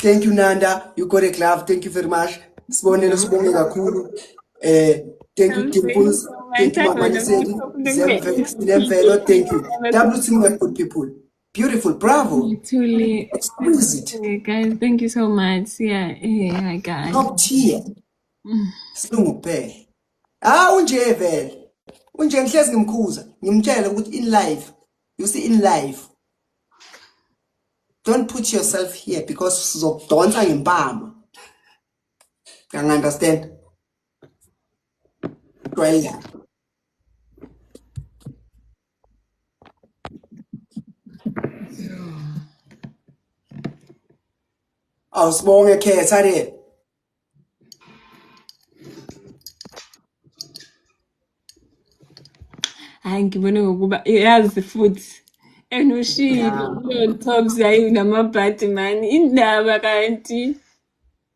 Thank you, Nanda. You got a glove. Thank you very much. Sibonelo kakhulu. Thank you, Dimples. Thank you, Mama Nisedi. Zemvelo. Thank you. WC good people. Beautiful. Bravo. Truly. Exquisite. Guys, thank you so much. Yeah, yeah, guys. Top tier. Silungu kuphela. Unje vele. Unje ngihlezi ngimkhuza. Ngimtshela ukuthi in life, you see in life, don't put yourself here because sizokudonsa ngempama. Can you understand? Well, awusibonge khetha le. Hayi ngibone ngokuba yazi futhi enoshilo tops yayi namabhadi man indaba kanti.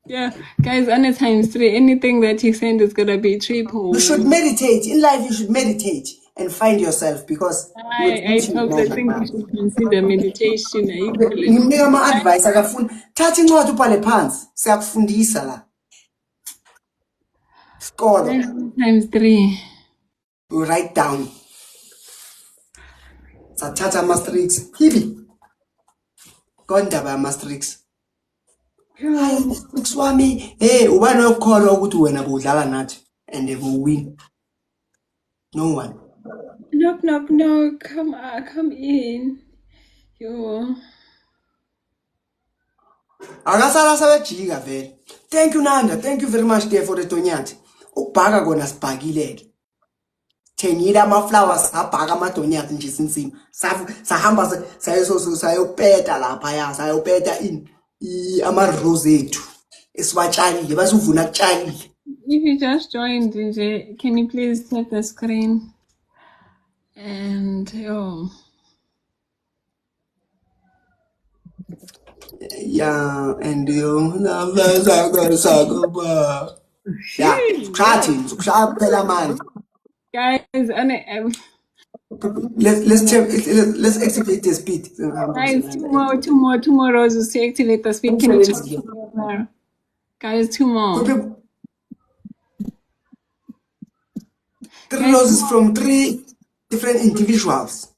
Yeah, guys, on a ×3, anything that you send is gonna be triple. You should meditate. In life, you should meditate and find yourself because I think you should consider meditation. Nginika ama-advice akafuni. Thatha incwadi ubhale phansi. Siyakufundisa la. Score. ×3. You write down. Sathatha ama-streaks. Hibi. Kondaba ama-streaks. Hayi, streaks wami. Ubani oyokukholwa ukuthi wena budlala nathi and they will win. No one. Knock. Come in. Yo. Akasala sabejika vele. Thank you, Nanda. Thank you very much there for the Tonyathi. Ukubhaka kona sibhakileke. Thengile ama-flowers abhaka amadonyathi nje sinsima. Sahamba sayopeta lapha ya, sayopeta ama-rose ethu. Esiwatshalile, basuvuna kutshalile. If you just joined, DJ, can you please tap the screen? And Yeah, and yeah, chatting, man. Guys, let's activate the speed. Guys, two more roses to activate the speed. Can you guys, 2 more. 3 roses from 3 different individuals.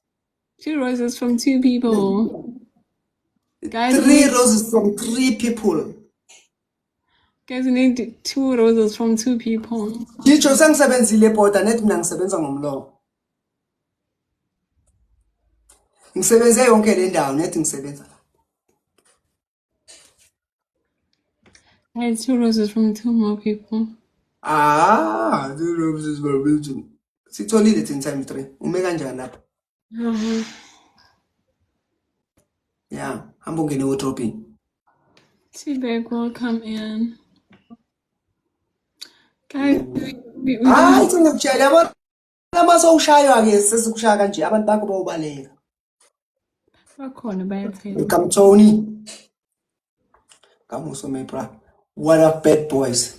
2 roses from 2 people. Guys, 3 roses from 3 people. Guys, we need 2 roses from 2 people. Ngitsho sengisebenzile bhoda nethi mina ngisebenza ngomlomo. Ngisebenze yonke le ndawo nethi ngisebenza. Guys, 2 roses from 2 more people. 2 roses from 2. Sitholile 10 times 3. Ume kanjani lapha? Yeah, hamba ungene wardrobe. T-Bag will come in. Guys, ngiyakutshela yabo lama sowushaywa ke sesikushaya kanje abantu bakho bawubaleka. Bakhona bayathela. Come Tony. Come also my bra. What up bad boys?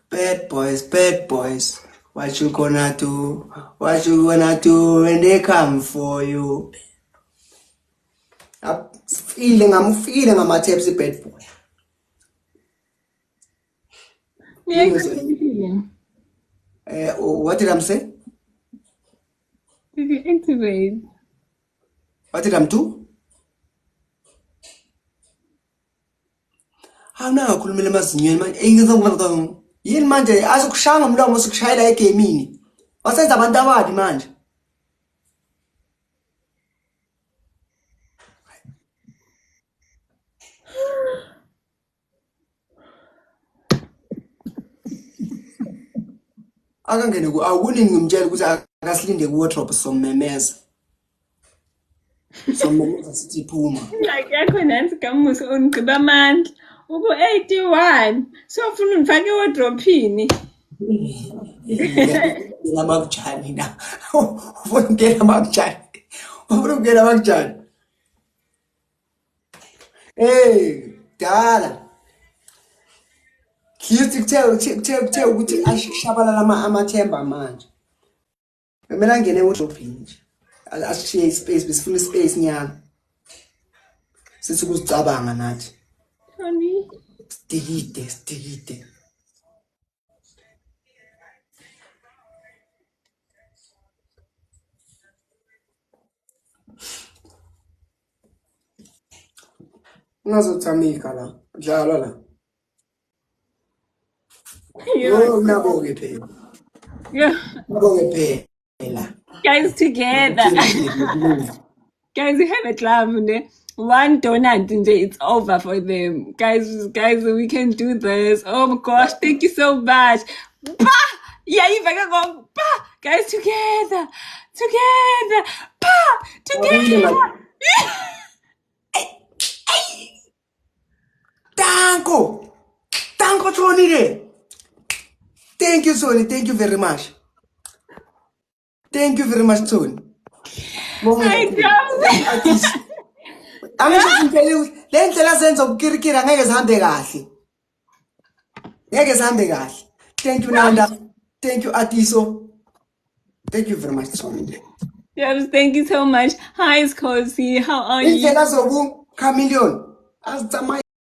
Bad boys. What you gonna do? When they come for you? I'm feeling ama-taps bad boy. What did I say? Did you activate? What did I do? Awunakakhulumela emazinyweni manje. Ngizongqoqo. Yini manje azokushanga umlomo sokushayela egamini. Wasenza abantu ababi manje. Akangene akuningi ngimtshela ukuthi akasilinde ku wardrobe sommemeza. Sommemeza sithi phuma. Like yakho nansi kamuso ungqiba amandla. Uku 81. So ufuna ungifake wardrobe-ini. Ngiyabakujani na. Ufuna ungena bakujani. Dala. Khithi kuthe ukuthi ashishabalala amathemba manje. Kumele angene wardrobe nje. Asishiye space besifuna space nyana. Sithi kuzicabanga nathi. Tony. Stikite. Ungazothamika la. Dlala la. Yeah. Nabonge phela. Yeah. Nabonge phela. Guys together. Guys, we have a club. One donut and it's over for them. Guys, we can do this. Oh my gosh, thank you so much. Bah! Yeah, you better go. Bah! Guys, together. Bah! Together. Tanko Tony. Thank you, Tony. Thank you very much. Thank you very much, Tony. I love Angisho ngempela le ndlela senza ukukirikira ngeke zihambe kahle. Ngeke zihambe kahle. Thank you Nanda. Thank you Atiso. Thank you very much, Tony. Yes, thank you so much. Hi, Scosi. How are you? Indlela zobu chameleon. Azitama